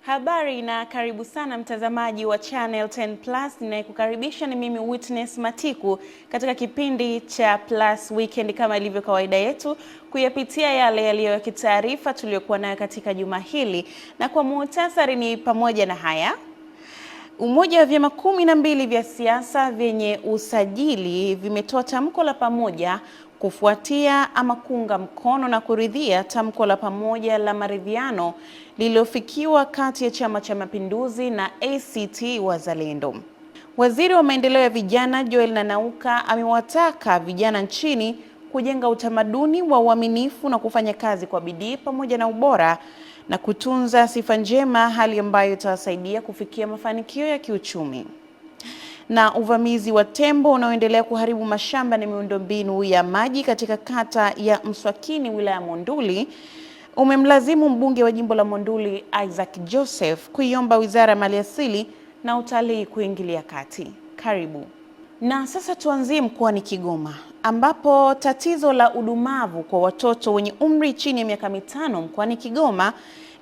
Habari na karibu sana mtazamaji wa Channel 10 Plus. Ninayekukaribisha ni mimi Witness Matiku katika kipindi cha Plus Weekend, kama ilivyo kawaida yetu kuyapitia yale yaliyo ya kitaarifa tuliyokuwa nayo katika juma hili, na kwa muhtasari ni pamoja na haya: Umoja wa vyama 12 vya siasa vyenye usajili vimetoa tamko la pamoja kufuatia ama kuunga mkono na kuridhia tamko la pamoja la maridhiano lililofikiwa kati ya Chama cha Mapinduzi na ACT Wazalendo. Waziri wa maendeleo ya vijana Joel Nanauka amewataka vijana nchini kujenga utamaduni wa uaminifu na kufanya kazi kwa bidii pamoja na ubora na kutunza sifa njema, hali ambayo itawasaidia kufikia mafanikio ya kiuchumi. Na uvamizi wa tembo unaoendelea kuharibu mashamba na miundombinu ya maji katika kata ya Mswakini, wilaya Monduli, umemlazimu mbunge wa jimbo la Monduli Isaac Joseph kuiomba Wizara ya Maliasili na Utalii kuingilia kati. Karibu. Na sasa tuanzie mkoani Kigoma, ambapo tatizo la udumavu kwa watoto wenye umri chini ya miaka 5 mkoani Kigoma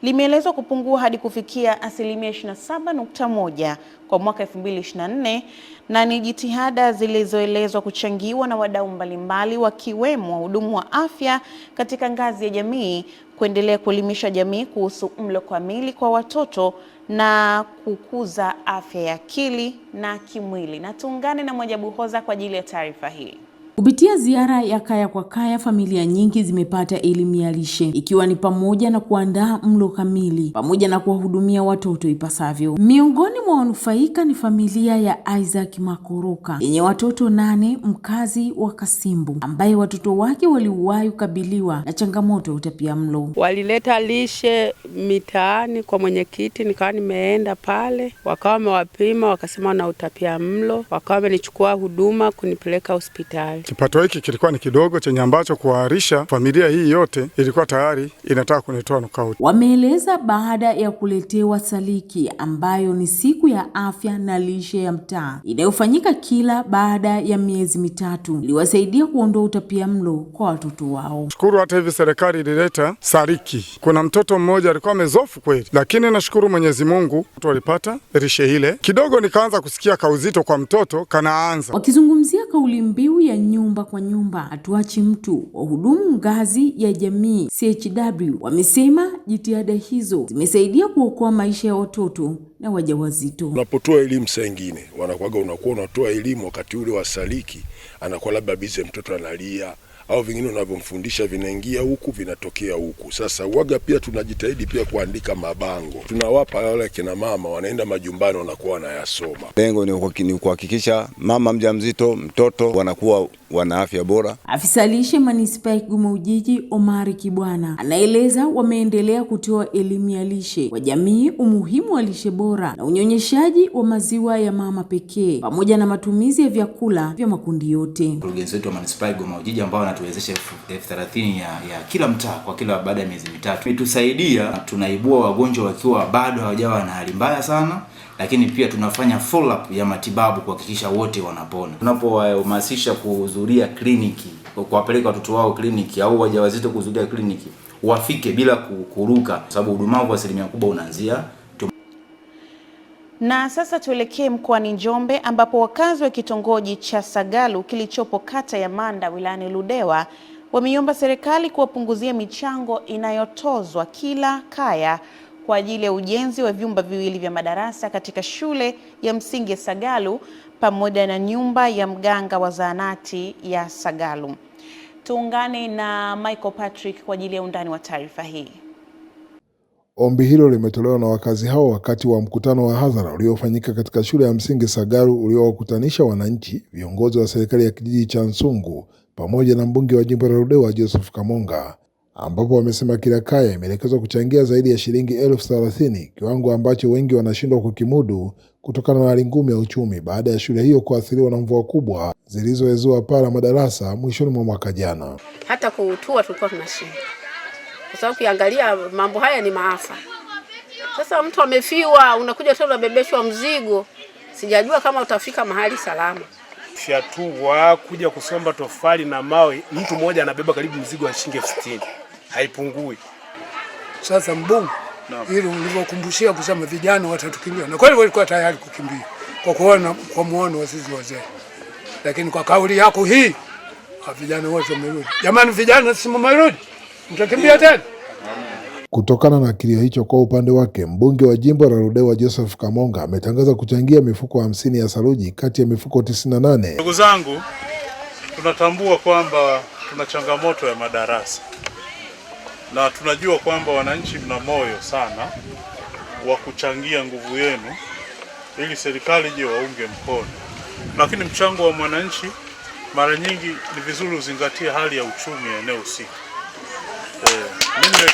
limeelezwa kupungua hadi kufikia 27.1 kwa mwaka 2024, na ni jitihada zilizoelezwa kuchangiwa na wadau mbalimbali wakiwemo wahudumu wa afya katika ngazi ya jamii kuendelea kuelimisha jamii kuhusu mlo kamili kwa watoto na kukuza afya ya akili na kimwili. Na tuungane na Mwajabu Hoza kwa ajili ya taarifa hii. Kupitia ziara ya kaya kwa kaya, familia nyingi zimepata elimu ya lishe, ikiwa ni pamoja na kuandaa mlo kamili pamoja na kuwahudumia watoto ipasavyo. Miongoni mwa wanufaika ni familia ya Isaac Makoroka yenye watoto 8, mkazi wa Kasimbu, ambaye watoto wake waliwahi kukabiliwa na changamoto ya utapiamlo. Walileta lishe mitaani kwa mwenyekiti, nikawa nimeenda pale, wakawa wamewapima, wakasema na utapiamlo, wakawa wamenichukua huduma kunipeleka hospitali. Kipato hiki kilikuwa ni kidogo, chenye ambacho kuharisha familia hii yote ilikuwa tayari inataka kunitoa nokauti. Wameeleza baada ya kuletewa saliki, ambayo ni siku ya afya na lishe ya mtaa inayofanyika kila baada ya miezi mitatu, iliwasaidia kuondoa utapiamlo kwa watoto wao. Shukuru hata hivi serikali ilileta saliki. Kuna mtoto mmoja alikuwa amezofu kweli, lakini nashukuru Mwenyezi Mungu mtu alipata lishe ile. Kidogo nikaanza kusikia kauzito kwa mtoto kanaanza. Wakizungumzia kauli mbiu ya nyumba kwa nyumba hatuachi mtu, wahudumu ngazi ya jamii CHW wamesema jitihada hizo zimesaidia kuokoa maisha ya watoto na wajawazito. Unapotoa elimu saa nyingine unakuwa unatoa elimu wakati ule wa saliki, anakuwa labda bize mtoto analia au vingine unavyomfundisha vinaingia huku vinatokea huku. Sasa uaga pia tunajitahidi pia kuandika mabango, tunawapa wale kina mama wanaenda majumbani wanakuwa wanayasoma. Lengo ni kuhakikisha mama mjamzito, mtoto wanakuwa wana afya bora. Afisa lishe manispaa ya Kigoma Ujiji Omari Kibwana anaeleza wameendelea kutoa elimu ya lishe kwa jamii, umuhimu wa lishe bora na unyonyeshaji wa maziwa ya mama pekee pamoja na matumizi ya vyakula vya makundi yote. Mkurugenzi wetu wa manispaa ya Kigoma Ujiji ambao anatuwezesha 30,000 ya kila mtaa kwa kila baada ya miezi mitatu, imetusaidia tunaibua wagonjwa wakiwa bado hawajawa na hali mbaya sana, lakini pia tunafanya follow up ya matibabu kuhakikisha wote wanapona. Tunapowahamasisha kuhudhuria kliniki, kuwapeleka watoto wao kliniki au wajawazito kuhudhuria kliniki, wafike bila kuruka, sababu udumavu wa asilimia kubwa unaanzia. Na sasa tuelekee mkoani Njombe, ambapo wakazi wa kitongoji cha Sagalu kilichopo kata ya Manda wilayani Ludewa wameiomba serikali kuwapunguzia michango inayotozwa kila kaya kwa ajili ya ujenzi wa vyumba viwili vya madarasa katika shule ya msingi ya Sagalu pamoja na nyumba ya mganga wa zahanati ya Sagalu. Tuungane na Michael Patrick kwa ajili ya undani wa taarifa hii. Ombi hilo limetolewa na wakazi hao wakati wa mkutano wa hadhara uliofanyika katika shule ya msingi Sagalu uliowakutanisha wananchi, viongozi wa serikali ya kijiji cha Nsungu pamoja na mbunge wa jimbo la Ludewa Joseph Kamonga, ambapo wamesema kila kaya imeelekezwa kuchangia zaidi ya shilingi 30,000, kiwango ambacho wengi wanashindwa kukimudu kutokana na hali ngumu ya uchumi baada ya shule hiyo kuathiriwa na mvua kubwa zilizoezua paa la madarasa mwishoni mwa mwaka jana. Hata kuutua tulikuwa tunashinda, kwa sababu kiangalia mambo haya ni maafa. Sasa mtu amefiwa, unakuja tena unabebeshwa mzigo, sijajua kama utafika mahali salama. Fyatua kuja kusomba tofali na mawe, mtu mmoja anabeba karibu mzigo wa shilingi 60,000, haipungui. Sasa mbungu ili ulivyokumbushia kusema vijana watatukimbia, na kweli walikuwa tayari kukimbia kwa muono wa sisi wazee, lakini kwa kauli yako hii vijana wote wamerudi. Jamani vijana, si mmerudi, mtakimbia tena. Kutokana na kilio hicho, kwa upande wake mbunge wa jimbo la Ludewa Joseph Kamonga ametangaza kuchangia mifuko 50 ya saruji kati ya mifuko 98. Ndugu zangu, tunatambua kwamba tuna changamoto ya madarasa na tunajua kwamba wananchi mna moyo sana wa kuchangia nguvu yenu ili serikali je waunge mkono, lakini mchango wa mwananchi mara nyingi ni vizuri uzingatie hali ya uchumi ya eneo husika. Mimi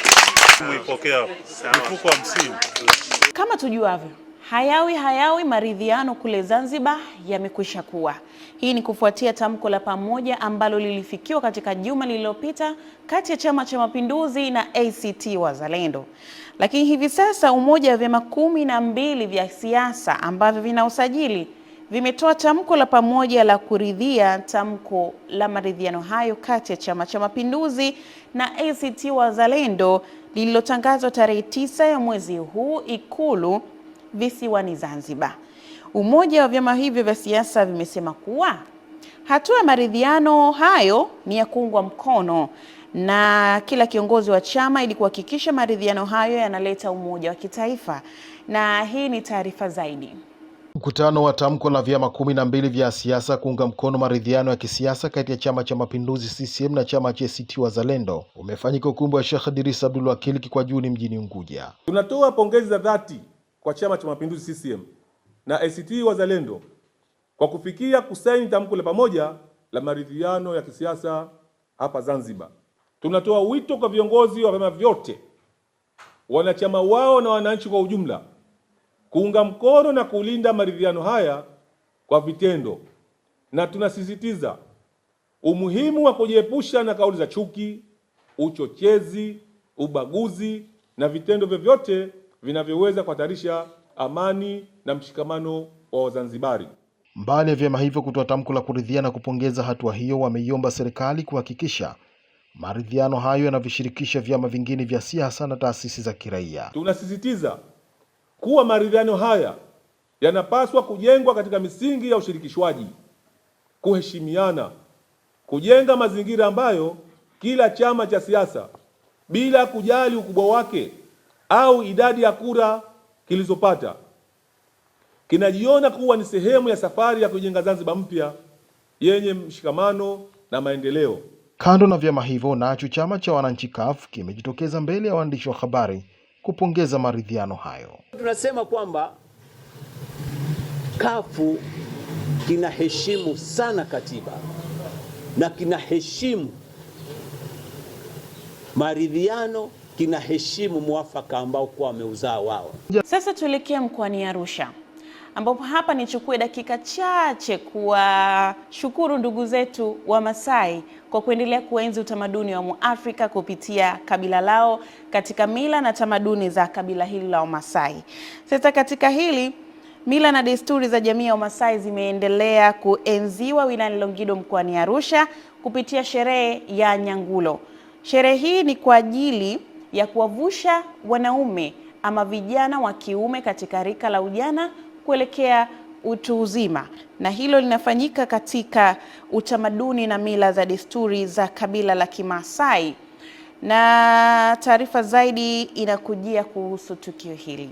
nimepokea mifuko 50. Kama tujuavyo, hayawi maridhiano kule Zanzibar yamekwisha kuwa. Hii ni kufuatia tamko la pamoja ambalo lilifikiwa katika juma lililopita kati ya Chama cha Mapinduzi na ACT Wazalendo. Lakini hivi sasa umoja wa vyama 12 vya siasa ambavyo vina usajili vimetoa tamko la pamoja la kuridhia tamko la maridhiano hayo kati ya Chama cha Mapinduzi na ACT Wazalendo lililotangazwa tarehe 9 ya mwezi huu Ikulu visiwani Zanzibar. Umoja wa vyama hivyo vya siasa vimesema kuwa hatua ya maridhiano hayo ni ya kuungwa mkono na kila kiongozi wa chama ili kuhakikisha maridhiano hayo yanaleta umoja wa kitaifa. Na hii ni taarifa zaidi. Mkutano wa tamko la vyama 12 vya siasa kuunga mkono maridhiano ya kisiasa kati ya Chama cha Mapinduzi CCM na chama cha ACT Wazalendo umefanyika ukumbi wa Sheikh Idris Abdul Wakil Kikwajuni mjini Unguja. Tunatoa pongezi za dhati kwa Chama cha Mapinduzi CCM na ACT Wazalendo kwa kufikia kusaini tamko la pamoja la maridhiano ya kisiasa hapa Zanzibar. Tunatoa wito kwa viongozi wa vyama vyote, wanachama wao na wananchi kwa ujumla kuunga mkono na kulinda maridhiano haya kwa vitendo, na tunasisitiza umuhimu wa kujiepusha na kauli za chuki, uchochezi, ubaguzi na vitendo vyovyote vinavyoweza kuhatarisha amani na mshikamano wa Wazanzibari. Mbali ya vyama hivyo kutoa tamko la kuridhia na kupongeza hatua hiyo, wameiomba serikali kuhakikisha maridhiano hayo yanavishirikisha vyama vingine vya siasa na taasisi za kiraia. Tunasisitiza kuwa maridhiano haya yanapaswa kujengwa katika misingi ya ushirikishwaji, kuheshimiana, kujenga mazingira ambayo kila chama cha siasa bila kujali ukubwa wake au idadi ya kura kilizopata kinajiona kuwa ni sehemu ya safari ya kujenga Zanzibar mpya yenye mshikamano na maendeleo. Kando na vyama hivyo, nacho chama cha wananchi CUF kimejitokeza mbele ya waandishi wa habari kupongeza maridhiano hayo. Tunasema kwamba CUF kinaheshimu sana katiba na kinaheshimu maridhiano, kinaheshimu mwafaka ambao kwa wameuzaa wao. Sasa tuelekee mkoani Arusha, ambapo hapa nichukue dakika chache kuwashukuru ndugu zetu wa Masai kwa kuendelea kuenzi utamaduni wa Muafrika kupitia kabila lao katika mila na tamaduni za kabila hili la Wamasai. Sasa katika hili, mila na desturi za jamii ya Wamasai zimeendelea kuenziwa wilayani Longido mkoani Arusha kupitia sherehe ya Nyangulo. Sherehe hii ni kwa ajili ya kuwavusha wanaume ama vijana wa kiume katika rika la ujana kuelekea utu uzima, na hilo linafanyika katika utamaduni na mila za desturi za kabila la Kimasai. Na taarifa zaidi inakujia kuhusu tukio hili.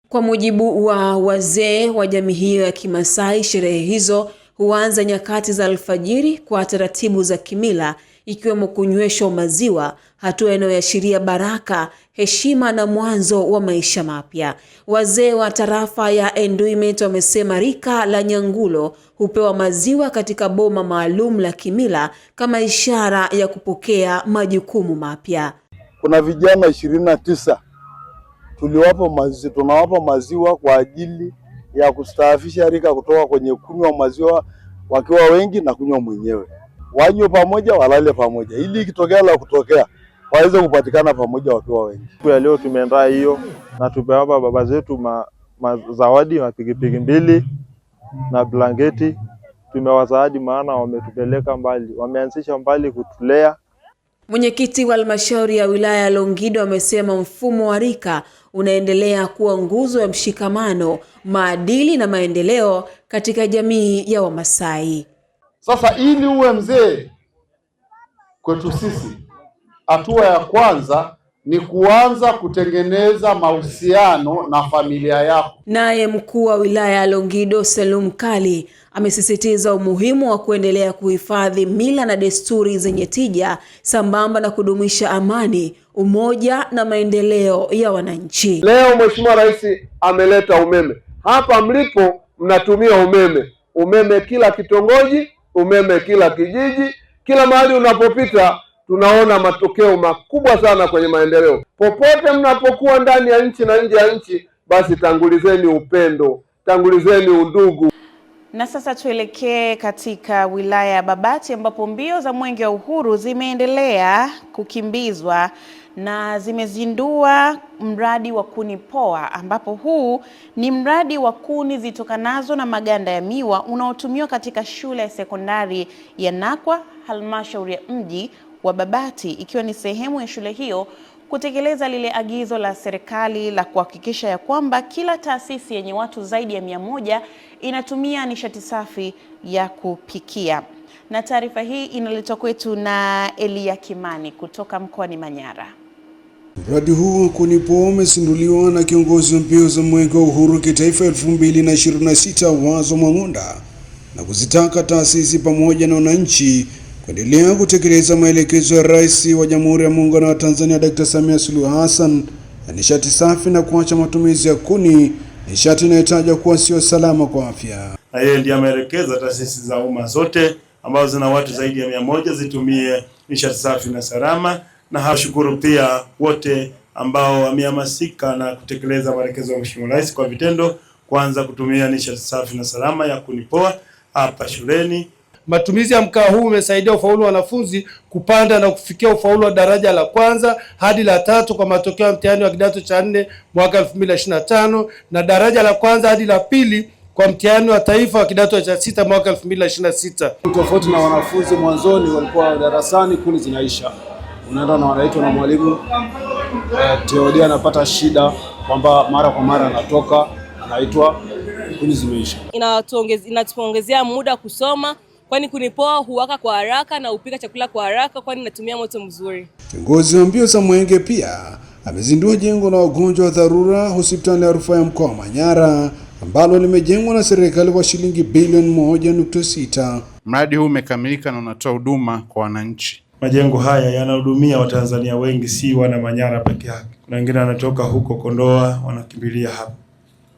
Kwa mujibu wa wazee wa jamii hiyo ya Kimasai, sherehe hizo huanza nyakati za alfajiri kwa taratibu za kimila, ikiwemo kunyweshwa maziwa, hatua inayoashiria baraka, heshima na mwanzo wa maisha mapya. Wazee wa tarafa ya Enduimet wamesema rika la Nyangulo hupewa maziwa katika boma maalum la kimila kama ishara ya kupokea majukumu mapya. Kuna vijana 29 tunawapa maziwa kwa ajili ya kustaafisha rika kutoka kwenye kunywa maziwa wakiwa wengi na kunywa mwenyewe. Wanywe pamoja, walale pamoja, ili ikitokea la kutokea waweze kupatikana pamoja wakiwa wengi. Kwa leo tumeandaa hiyo na tumewapa baba zetu zawadi wa pikipiki 2 na blanketi. Tumewazawadi maana wametupeleka mbali, wameanzisha mbali kutulea. Mwenyekiti wa halmashauri ya wilaya ya Longido amesema mfumo wa rika unaendelea kuwa nguzo ya mshikamano, maadili na maendeleo katika jamii ya Wamasai. Sasa ili uwe mzee kwetu sisi, hatua ya kwanza ni kuanza kutengeneza mahusiano na familia yako. Naye mkuu wa wilaya ya Longido Salum Kali amesisitiza umuhimu wa kuendelea kuhifadhi mila na desturi zenye tija sambamba na kudumisha amani, umoja na maendeleo ya wananchi. Leo Mheshimiwa Rais ameleta umeme. Hapa mlipo mnatumia umeme. Umeme kila kitongoji, umeme kila kijiji, kila mahali unapopita tunaona matokeo makubwa sana kwenye maendeleo. Popote mnapokuwa ndani ya nchi na nje ya nchi, basi tangulizeni upendo, tangulizeni undugu. Na sasa tuelekee katika wilaya ya Babati ambapo mbio za Mwenge wa Uhuru zimeendelea kukimbizwa na zimezindua mradi wa kuni poa, ambapo huu ni mradi wa kuni zitokanazo na maganda ya miwa unaotumiwa katika shule ya sekondari ya Nakwa, halmashauri ya mji wa Babati, ikiwa ni sehemu ya shule hiyo kutekeleza lile agizo la serikali la kuhakikisha ya kwamba kila taasisi yenye watu zaidi ya 100 inatumia nishati safi ya kupikia. Na taarifa hii inaletwa kwetu na Elia Kimani kutoka mkoani Manyara. Mradi huu wa kuni poa umezinduliwa na kiongozi wa mbio za Mwenge wa Uhuru kitaifa 2026 Wazo Mwang'onda na kuzitaka taasisi pamoja na wananchi kuendelea kutekeleza maelekezo ya Rais wa Jamhuri ya Muungano wa Tanzania Dr. Samia Suluhu Hassan ya nishati safi na kuacha matumizi ya kuni, nishati inayotajwa kuwa sio salama kwa afya. Na yeye ndiye ameelekeza taasisi za umma zote ambazo zina watu zaidi ya 100 zitumie nishati safi na salama, na hashukuru pia wote ambao wamehamasika na kutekeleza maelekezo ya Mheshimiwa Rais kwa vitendo, kuanza kutumia nishati safi na salama ya kuni poa hapa shuleni. Matumizi ya mkaa huu umesaidia ufaulu wa wanafunzi kupanda na kufikia ufaulu wa daraja la kwanza hadi la 3 kwa matokeo ya mtihani wa kidato cha 4 mwaka 2025 na daraja la kwanza hadi la 2 kwa mtihani wa taifa wa kidato cha 6 mwaka 2026. Tofauti na wanafunzi mwanzoni walikuwa darasani kuni zinaisha, unaenda na wanaitwa na mwalimu Teodia anapata shida kwamba mara kwa mara anatoka anaitwa kuni zimeisha. Inatuongezea muda kusoma, kwani kuni poa huwaka kwa haraka na upika chakula kwa haraka, kwani natumia moto mzuri. Kiongozi wa mbio za Mwenge pia amezindua jengo la wagonjwa wa dharura hospitali ya rufaa ya mkoa wa Manyara ambalo limejengwa na serikali kwa shilingi bilioni 1.6. Mradi huu umekamilika na unatoa huduma kwa wananchi. Majengo haya yanahudumia Watanzania wengi, si wana Manyara peke yake. Kuna wengine wanatoka huko Kondoa wanakimbilia hapa,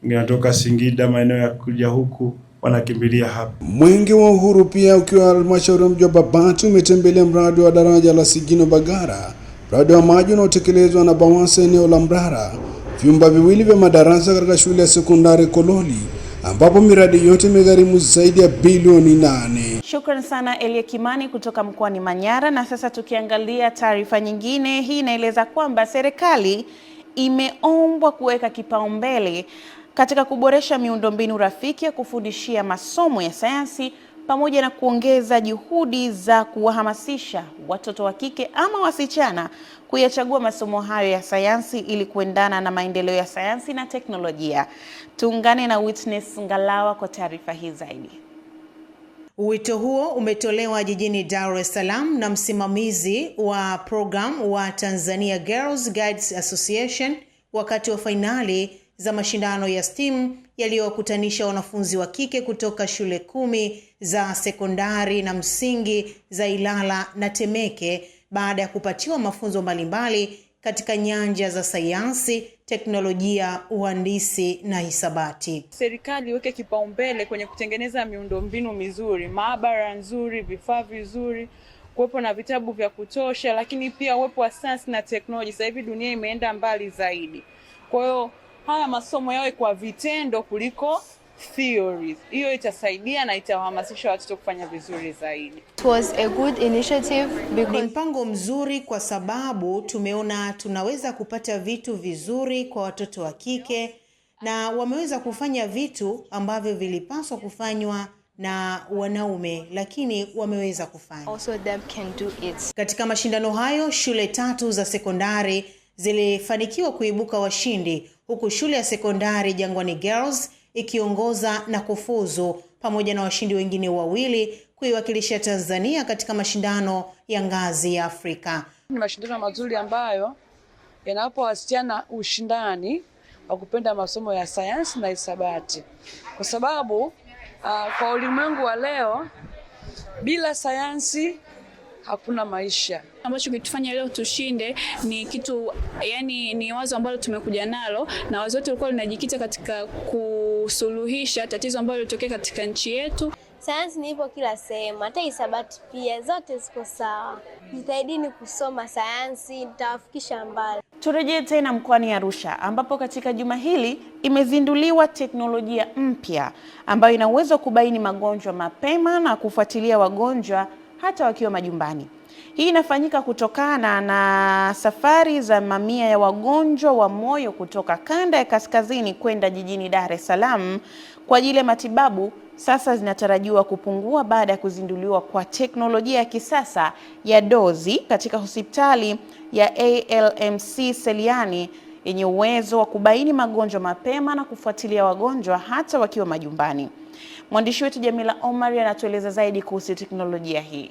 wengine wanatoka Singida maeneo ya kuja huku wanakimbilia hapa. Mwenge wa Uhuru pia ukiwa halmashauri ya mji wa Babati umetembelea mradi wa daraja la Sigino Bagara, mradi wa maji unaotekelezwa na BAWASA eneo la Mrara, vyumba viwili vya madarasa katika shule ya sekondari Kololi, ambapo miradi yote imegharimu zaidi ya bilioni 8. Shukrani sana Elia Kimani kutoka mkoani Manyara. Na sasa tukiangalia taarifa nyingine, hii inaeleza kwamba serikali imeombwa kuweka kipaumbele katika kuboresha miundombinu rafiki ya kufundishia masomo ya sayansi pamoja na kuongeza juhudi za kuwahamasisha watoto wa kike ama wasichana kuyachagua masomo hayo ya sayansi ili kuendana na maendeleo ya sayansi na teknolojia. Tuungane na Witness Ngalawa kwa taarifa hii zaidi. Wito huo umetolewa jijini Dar es Salaam na msimamizi wa program wa Tanzania Girls Guides Association wakati wa fainali za mashindano ya STEAM yaliyowakutanisha wanafunzi wa kike kutoka shule 10 za sekondari na msingi za Ilala na Temeke baada ya kupatiwa mafunzo mbalimbali katika nyanja za sayansi, teknolojia, uhandisi na hisabati. Serikali iweke kipaumbele kwenye kutengeneza miundombinu mizuri, maabara nzuri, vifaa vizuri, kuwepo na vitabu vya kutosha, lakini pia uwepo wa sayansi na teknolojia. Sasa hivi dunia imeenda mbali zaidi. Kwa hiyo haya masomo yawe kwa vitendo kuliko theories. Hiyo itasaidia na itawahamasisha watoto kufanya vizuri zaidi. It was a good initiative because ni mpango mzuri kwa sababu tumeona tunaweza kupata vitu vizuri kwa watoto wa kike na wameweza kufanya vitu ambavyo vilipaswa kufanywa na wanaume, lakini wameweza kufanya. Also them can do it. Katika mashindano hayo, shule 3 za sekondari zilifanikiwa kuibuka washindi, huku shule ya sekondari Jangwani Girls ikiongoza na kufuzu pamoja na washindi wengine 2 kuiwakilisha Tanzania katika mashindano ya ngazi ya Afrika. Ni mashindano mazuri ambayo yanawapa wasichana ushindani wa kupenda masomo ya sayansi na hisabati. Kwa sababu kwa ulimwengu wa leo bila sayansi hakuna maisha. Ambacho kitufanya leo tushinde ni kitu, yani ni wazo ambalo tumekuja nalo, na wazo letu lilikuwa linajikita katika kusuluhisha tatizo ambalo lilitokea katika nchi yetu. Sayansi ni ipo kila sehemu, hata hisabati pia, zote ziko sawa. Jitahidini kusoma sayansi, nitawafikisha mbali. Turejee tena mkoani Arusha, ambapo katika juma hili imezinduliwa teknolojia mpya ambayo ina uwezo wa kubaini magonjwa mapema na kufuatilia wagonjwa hata wakiwa majumbani. Hii inafanyika kutokana na safari za mamia ya wagonjwa wa moyo kutoka kanda ya kaskazini kwenda jijini Dar es Salaam kwa ajili ya matibabu. Sasa zinatarajiwa kupungua baada ya kuzinduliwa kwa teknolojia ya kisasa ya dozi katika hospitali ya ALMC Seliani yenye uwezo wa kubaini magonjwa mapema na kufuatilia wagonjwa hata wakiwa majumbani. Mwandishi wetu Jamila Omari anatueleza zaidi kuhusu teknolojia hii.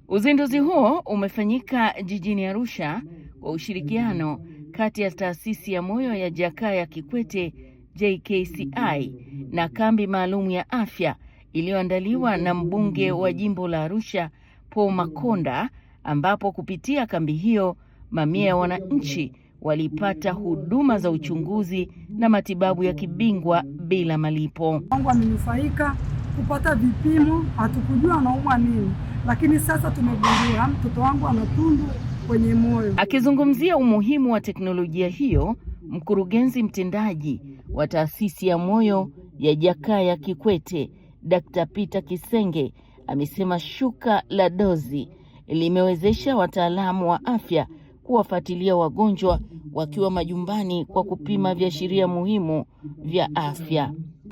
Uzinduzi huo umefanyika jijini Arusha kwa ushirikiano kati ya taasisi ya moyo ya Jakaya Kikwete JKCI na kambi maalum ya afya iliyoandaliwa na mbunge wa jimbo la Arusha Paul Makonda, ambapo kupitia kambi hiyo mamia ya wananchi walipata huduma za uchunguzi na matibabu ya kibingwa bila malipo. Wangu amenufaika kupata vipimo, hatukujua anaumwa nini, lakini sasa tumegundua mtoto wangu ana tundu kwenye moyo. Akizungumzia umuhimu wa teknolojia hiyo, mkurugenzi mtendaji wa taasisi ya moyo ya Jakaya Kikwete Dr. Peter Kisenge amesema shuka la dozi limewezesha wataalamu wa afya kuwafuatilia wagonjwa wakiwa majumbani kwa kupima viashiria muhimu vya afya.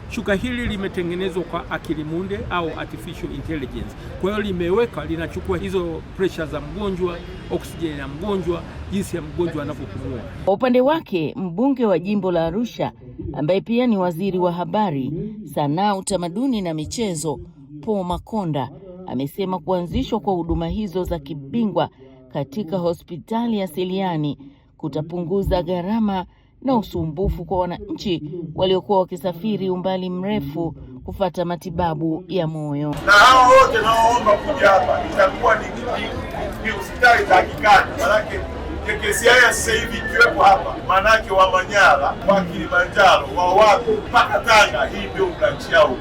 Shuka hili limetengenezwa kwa akili munde au artificial intelligence. Kwa hiyo limeweka, linachukua hizo pressure za mgonjwa, oksijeni ya mgonjwa, jinsi ya mgonjwa anavyopumua. Kwa upande wake, mbunge wa jimbo la Arusha ambaye pia ni waziri wa habari, sanaa, utamaduni na michezo Paul Makonda amesema kuanzishwa kwa huduma hizo za kibingwa katika hospitali ya Seliani kutapunguza gharama na usumbufu kwa wananchi waliokuwa wakisafiri umbali mrefu kufata matibabu ya moyo. Na hao wote naomba kuja hapa, itakuwa ni hospitali za kikanda. Maanake JKCI sasa hivi ikiwepo hapa, maanake wa Manyara, wa Kilimanjaro, wa wapi mpaka Tanga, hii ndio branch yao.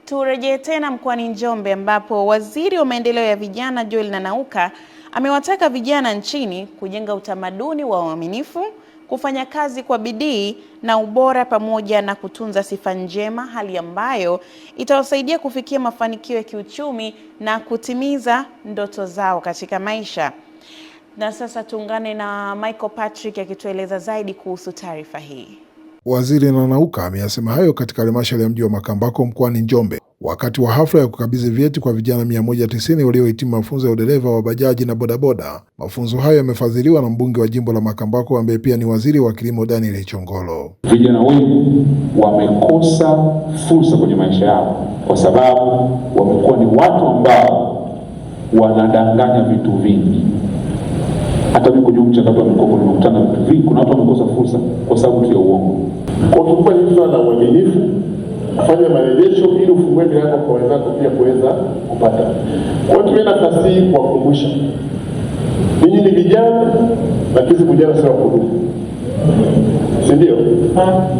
Turejee tena mkoani Njombe, ambapo waziri wa maendeleo ya vijana Joel Nanauka amewataka vijana nchini kujenga utamaduni wa uaminifu, kufanya kazi kwa bidii na ubora pamoja na kutunza sifa njema, hali ambayo itawasaidia kufikia mafanikio ya kiuchumi na kutimiza ndoto zao katika maisha. Na sasa tuungane na Michael Patrick akitueleza zaidi kuhusu taarifa hii. Waziri Nanauka ameyasema hayo katika halmashauri ya mji wa Makambako mkoani Njombe wakati wa hafla ya kukabidhi vyeti kwa vijana 190 waliohitimu mafunzo ya udereva wa bajaji na bodaboda. Mafunzo hayo yamefadhiliwa na mbunge wa jimbo la Makambako ambaye pia ni waziri wa kilimo Daniel Chongolo. Vijana wengi wamekosa fursa kwenye maisha yao kwa sababu wamekuwa ni watu ambao wanadanganya vitu vingi. Hata mimi kwenye mchakato wa mikopo nimekutana na vitu vingi. Kuna watu wamekosa fursa kwa sababu tu ya uongo. Kwa kuchukua hili swala la uaminifu, kufanya marejesho ili ufungue milango kwa wenzako pia kuweza kupata. Kwa hiyo tumia nafasi hii kuwakumbusha. Ninyi ni vijana, lakini vijana sio wakudumu. Si ndio?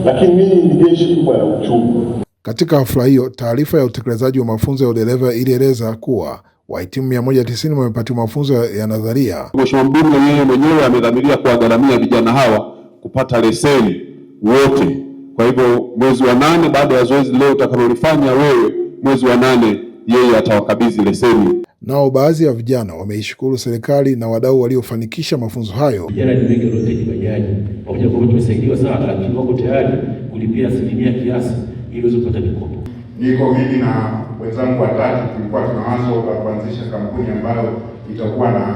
Lakini ninyi ni jeshi kubwa la uchumi. Katika hafla hiyo, taarifa ya utekelezaji wa mafunzo ya udereva ilieleza kuwa wahitimu 190 wamepatiwa mafunzo ya nadharia. Mheshimiwa mbunge yeye mwenyewe amedhamiria kuwagharamia vijana hawa kupata leseni wote. Kwa hivyo mwezi wa 8 baada ya zoezi leo utakalolifanya wewe, mwezi wa 8 yeye atawakabidhi leseni. Nao baadhi ya vijana wameishukuru serikali na wadau waliofanikisha mafunzo hayo. Vijana ni wengi walioteji bajaji, pamoja kwa tumesaidiwa sana, lakini wako tayari kulipia asilimia kiasi ili uweze kupata mikopo. Niko mimi na wenzangu watatu tulikuwa tuna wazo la kuanzisha kampuni ambayo itakuwa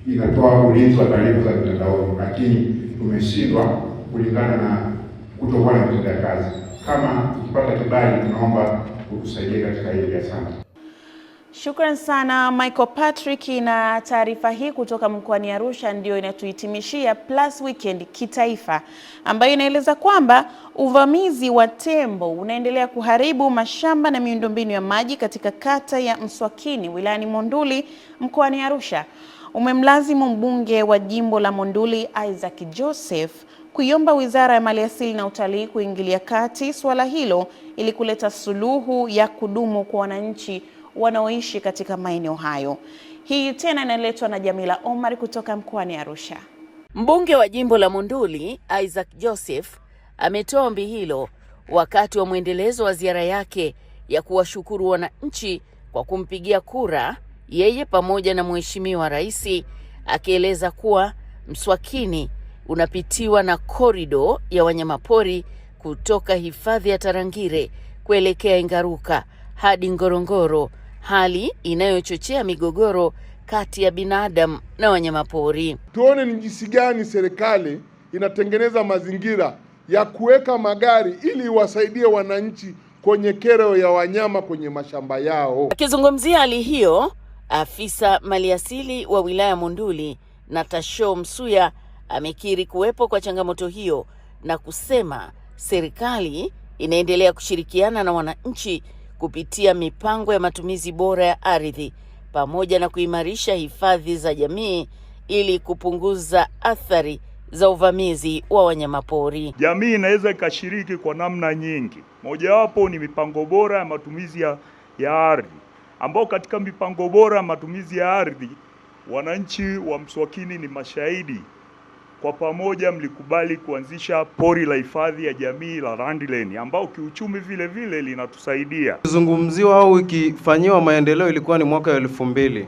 inatoa ulinzi wa taarifa za mitandaoni, lakini tumeshindwa kulingana na kutokuwa na vitendea kazi. Kama tukipata kibali, tunaomba utusaidie katika hili. Asante. Shukran sana Michael Patrick, na taarifa hii kutoka mkoani Arusha ndio inatuhitimishia Plus Weekend kitaifa, ambayo inaeleza kwamba uvamizi wa tembo unaendelea kuharibu mashamba na miundombinu ya maji katika kata ya Mswakini wilayani Monduli mkoani Arusha. Umemlazimu mbunge wa jimbo la Monduli Isaac Joseph kuiomba Wizara ya Maliasili na Utalii kuingilia kati swala hilo ili kuleta suluhu ya kudumu kwa wananchi wanaoishi katika maeneo hayo. Hii tena inaletwa na Jamila Omar kutoka mkoani Arusha. Mbunge wa jimbo la Monduli Isaac Joseph ametoa ombi hilo wakati wa mwendelezo wa ziara yake ya kuwashukuru wananchi kwa kumpigia kura yeye pamoja na Mheshimiwa Rais, akieleza kuwa Mswakini unapitiwa na korido ya wanyamapori kutoka hifadhi ya Tarangire kuelekea Ingaruka hadi Ngorongoro, hali inayochochea migogoro kati ya binadamu na wanyamapori. Tuone ni jinsi gani serikali inatengeneza mazingira ya kuweka magari ili wasaidie wananchi kwenye kero ya wanyama kwenye mashamba yao. Akizungumzia hali hiyo, afisa maliasili wa wilaya Monduli Natasho Msuya amekiri kuwepo kwa changamoto hiyo na kusema serikali inaendelea kushirikiana na wananchi kupitia mipango ya matumizi bora ya ardhi pamoja na kuimarisha hifadhi za jamii ili kupunguza athari za uvamizi wa wanyamapori. Jamii inaweza ikashiriki kwa namna nyingi. Mojawapo ni mipango bora ya matumizi ya ardhi, ambao katika mipango bora ya matumizi ya ardhi wananchi wa Mswakini ni mashahidi. Kwa pamoja mlikubali kuanzisha pori la hifadhi ya jamii la Randileni, ambao kiuchumi vile vile linatusaidia. Kuzungumziwa au ikifanyiwa maendeleo ilikuwa ni mwaka 2000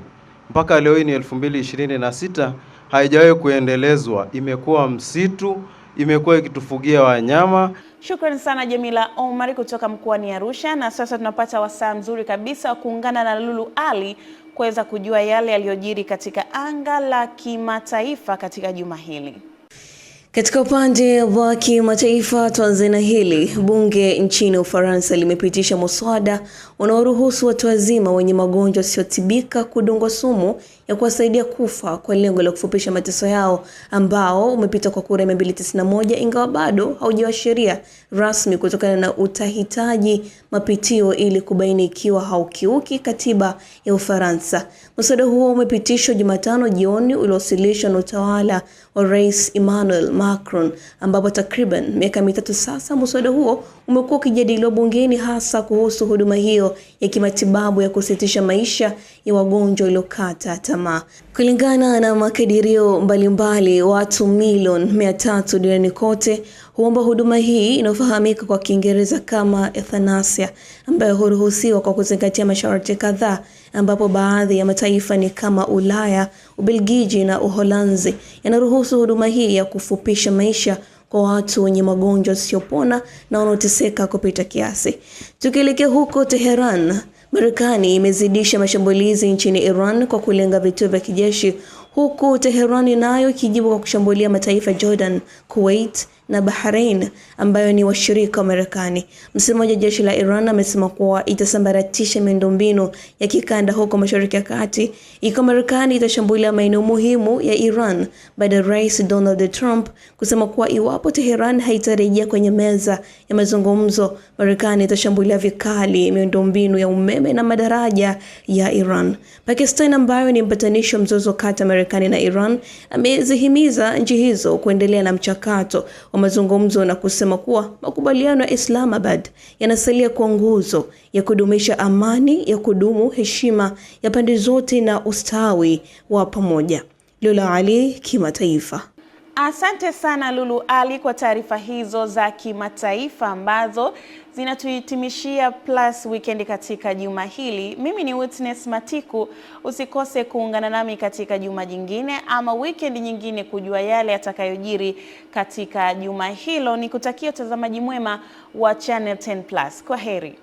mpaka leo hii ni 2026, haijawahi kuendelezwa. Imekuwa msitu, imekuwa ikitufugia wanyama. Shukrani sana Jamila Omar kutoka mkoani Arusha, na sasa tunapata wasaa mzuri kabisa wa kuungana na Lulu Ali kuweza kujua yale yaliyojiri katika anga la kimataifa katika juma hili. Katika upande wa kimataifa, Tanzania hili bunge nchini Ufaransa limepitisha muswada unaoruhusu watu wazima wenye magonjwa yasiyotibika kudungwa sumu ya kuwasaidia kufa kwa lengo la kufupisha mateso yao, ambao umepita kwa kura 291 ingawa bado haujawa sheria rasmi kutokana na utahitaji mapitio ili kubaini ikiwa haukiuki katiba ya Ufaransa. Muswada huo umepitishwa Jumatano jioni uliowasilishwa na utawala wa Rais Emmanuel Macron, ambapo takriban miaka 3 sasa muswada huo umekuwa ukijadiliwa bungeni, hasa kuhusu huduma hiyo ya kimatibabu ya kusitisha maisha ya wagonjwa waliokata tamaa. Kulingana na makadirio mbalimbali, watu milioni 300 duniani kote huomba huduma hii inayofahamika kwa Kiingereza kama euthanasia, ambayo huruhusiwa kwa kuzingatia masharti kadhaa, ambapo baadhi ya mataifa ni kama Ulaya, Ubelgiji na Uholanzi yanaruhusu huduma hii ya kufupisha maisha kwa watu wenye magonjwa yasiyopona na wanaoteseka kupita kiasi. Tukielekea huko Tehran, Marekani imezidisha mashambulizi nchini Iran kwa kulenga vituo vya kijeshi, huku Tehran nayo ikijibu kwa kushambulia mataifa Jordan, Kuwait na Bahrain ambayo ni washirika wa Marekani. Msemaji wa jeshi la Iran amesema kuwa itasambaratisha miundombinu ya kikanda huko Mashariki ya Kati ikiwa Marekani itashambulia maeneo muhimu ya Iran, baada ya Rais Donald Trump kusema kuwa iwapo Tehran haitarejea kwenye meza ya mazungumzo, Marekani itashambulia vikali miundombinu ya umeme na madaraja ya Iran. Pakistan, ambayo ni mpatanishi wa mzozo kati ya Marekani na Iran, amezihimiza nchi hizo kuendelea na mchakato wa mazungumzo na kusema kuwa makubaliano ya Islamabad yanasalia kwa nguzo ya kudumisha amani ya kudumu, heshima ya pande zote na ustawi wa pamoja. Lula Ali, kimataifa. Asante sana Lulu Ali kwa taarifa hizo za kimataifa ambazo zinatuhitimishia Plus Weekend katika juma hili. Mimi ni Witness Matiku. Usikose kuungana nami katika juma jingine ama weekend nyingine kujua yale yatakayojiri katika juma hilo. Nikutakia utazamaji mwema wa Channel 10 Plus. Kwaheri.